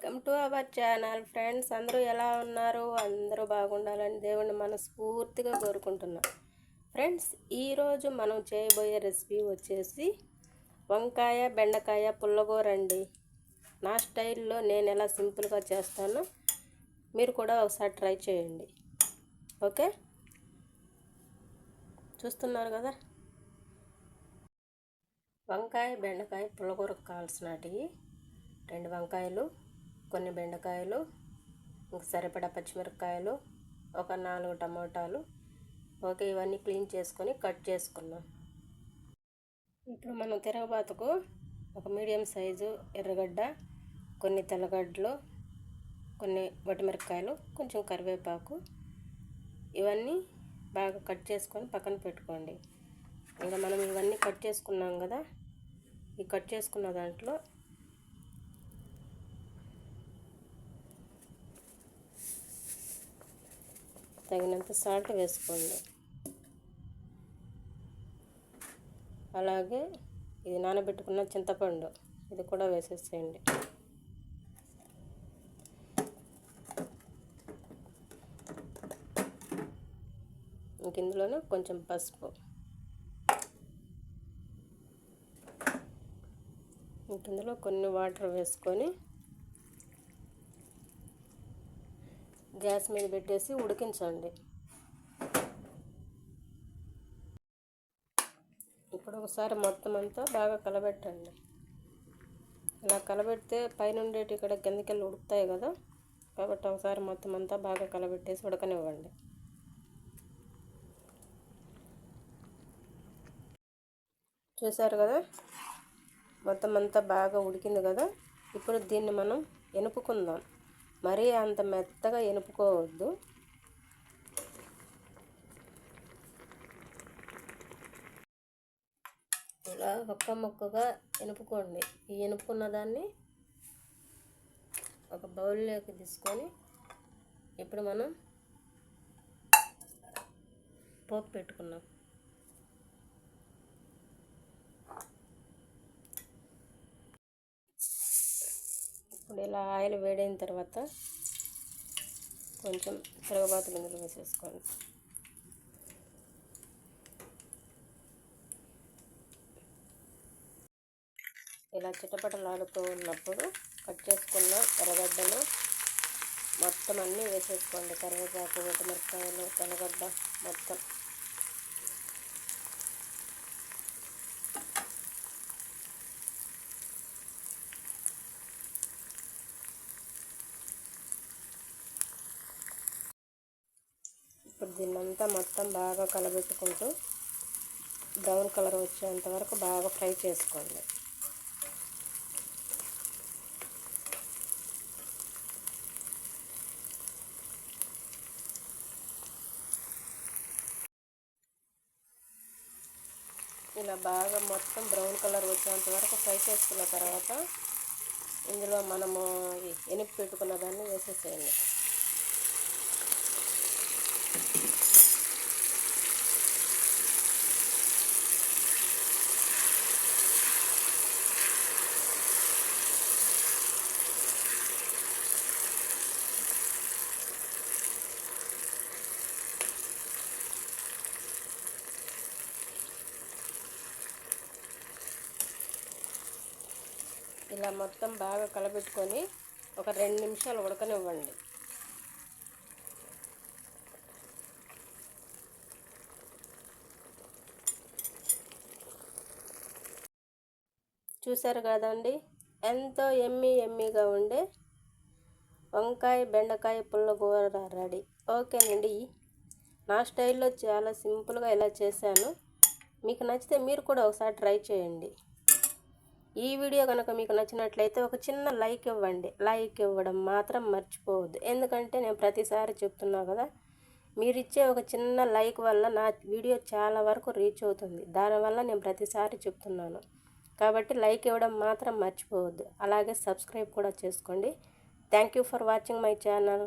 Welcome to our channel friends. అందరూ ఎలా ఉన్నారు? అందరూ బాగుండాలని దేవుణ్ణి మనస్ఫూర్తిగా కోరుకుంటున్నా. ఫ్రెండ్స్, ఈరోజు మనం చేయబోయే రెసిపీ వచ్చేసి వంకాయ బెండకాయ పుల్లగూర అండి. నా స్టైల్లో నేను ఎలా సింపుల్గా చేస్తానో మీరు కూడా ఒకసారి ట్రై చేయండి. ఓకే, చూస్తున్నారు కదా. వంకాయ బెండకాయ పుల్లగూరకు కావాల్సినవి 2 వంకాయలు, కొన్ని బెండకాయలు, ఇంకా సరిపడా పచ్చిమిరపకాయలు, ఒక 4 టమోటాలు. ఓకే, ఇవన్నీ క్లీన్ చేసుకొని కట్ చేసుకున్నాం. ఇప్పుడు మనం తిరగబాతుకు ఒక మీడియం సైజు ఎర్రగడ్డ, కొన్ని తెల్లగడ్డలు, కొన్ని వటిమిరపకాయలు, కొంచెం కరివేపాకు, ఇవన్నీ బాగా కట్ చేసుకొని పక్కన పెట్టుకోండి. ఇంకా మనం ఇవన్నీ కట్ చేసుకున్నాం కదా, ఈ కట్ చేసుకున్న దాంట్లో తగినంత సాల్ట్ వేసుకోండి. అలాగే ఇది నానబెట్టుకున్న చింతపండు, ఇది కూడా వేసేసేయండి. ఇంక ఇందులోనే కొంచెం పసుపు, ఇంక ఇందులో కొన్ని వాటర్ వేసుకొని గ్యాస్ మీద పెట్టేసి ఉడికించండి. ఇప్పుడు ఒకసారి మొత్తం అంతా బాగా కలబెట్టండి. ఇలా కలబెడితే పైనుండేటి ఇక్కడ కిందకెళ్ళి ఉడుకుతాయి కదా, కాబట్టి ఒకసారి మొత్తం అంతా బాగా కలబెట్టేసి ఉడకనివ్వండి. చూసారు కదా, మొత్తం అంతా బాగా ఉడికింది కదా. ఇప్పుడు దీన్ని మనం ఎనుపుకుందాం. మరీ అంత మెత్తగా ఎనుపుకోవద్దు. ఇలా ఒక్క ముక్కగా ఎనుపుకోండి. ఈ ఎనుపుకున్న దాన్ని ఒక బౌల్లోకి తీసుకొని ఇప్పుడు మనం పోపు పెట్టుకున్నాం. ఇప్పుడు ఇలా ఆయిల్ వేడైన తర్వాత కొంచెం తిరగబాతు గింజలు వేసేసుకోండి. ఇలా చిటపటలాడుతూ ఉన్నప్పుడు కట్ చేసుకున్న ఎర్రగడ్డలు మొత్తం అన్నీ వేసేసుకోండి. కరివేపాకు, వటిమిరపకాయలు, తెల్లగడ్డ మొత్తం. ఇప్పుడు దీన్నంతా మొత్తం బాగా కలబెట్టుకుంటూ బ్రౌన్ కలర్ వచ్చేంత వరకు బాగా ఫ్రై చేసుకోండి. ఇలా బాగా మొత్తం బ్రౌన్ కలర్ వచ్చేంత వరకు ఫ్రై చేసుకున్న తర్వాత ఇందులో మనము ఎనిపి పెట్టుకున్న దాన్ని వేసేసేయండి. ఇలా మొత్తం బాగా కలబెట్టుకొని ఒక 2 నిమిషాలు ఉడకనివ్వండి. చూసారు కదండి, ఎంతో ఎమ్మీగా ఉండే వంకాయ బెండకాయ పుల్లగూర రెడీ. ఓకేనండి, నా స్టైల్లో చాలా సింపుల్గా ఇలా చేశాను. మీకు నచ్చితే మీరు కూడా ఒకసారి ట్రై చేయండి. ఈ వీడియో కనుక మీకు నచ్చినట్లయితే ఒక చిన్న లైక్ ఇవ్వండి. లైక్ ఇవ్వడం మాత్రం మర్చిపోవద్దు. ఎందుకంటే నేను ప్రతిసారి చెప్తున్నా కదా, మీరు ఇచ్చే ఒక చిన్న లైక్ వల్ల నా వీడియో చాలా వరకు రీచ్ అవుతుంది. దానివల్ల నేను ప్రతిసారి చెప్తున్నాను. కాబట్టి లైక్ ఇవ్వడం మాత్రం మర్చిపోవద్దు. అలాగే సబ్స్క్రైబ్ కూడా చేసుకోండి. Thank you for watching my channel.